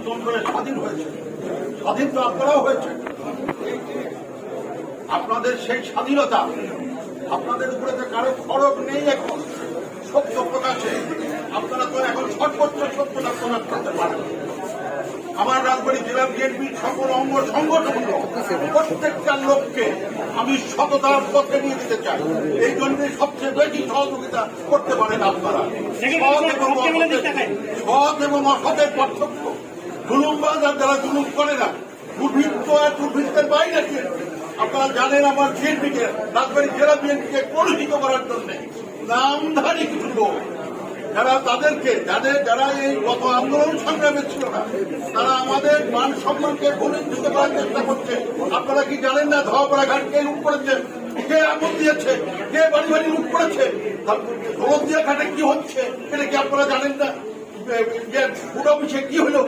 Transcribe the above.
স্বাধীন হয়েছে, স্বাধীন তো আপনারাও হয়েছে। আপনাদের সেই স্বাধীনতা, আপনাদের উপরে যে কারো খড়গ নেই এখন সত্য প্রকাশে, আপনারা তো এখন সর্বোচ্চ সত্যটা প্রকাশ করতে পারেন। আমার রাজবাড়ী জেলা বিএনপির সকল অঙ্গ সংগঠন প্রত্যেকটা লোককে আমি সততার পথে নিয়ে দিতে চাই। এই জন্য সবচেয়ে বেশি সহযোগিতা করতে পারেন আপনারা। সৎ এবং অসতের পার্থক্য, জুলুমবাজ আর যারা জুলুম করে না, দুর্বৃত্ত আর দুর্বৃত্তের বাইরে আপনারা জানেন আমার বিএনপিকে, রাজবাড়ী জেলা বিএনপিকে কলুষিত করার জন্য নামধারী কিছু লোক যারা তাদেরকে যারা এই গত আন্দোলন সংগ্রামে ছিল না, তারা আমাদের মান সম্মানকে ভূমিষ্ঠিত করার চেষ্টা করছে। আপনারা কি জানেন না ধোয়াপাড়া ঘাট কে লুট করেছে, কে আগুন দিয়েছে, কে বাড়ি বাড়ি লুট করেছে, দৌলতদিয়া ঘাটে কি হচ্ছে এটা কি আপনারা জানেন না? ফুড অফিসে কি হলো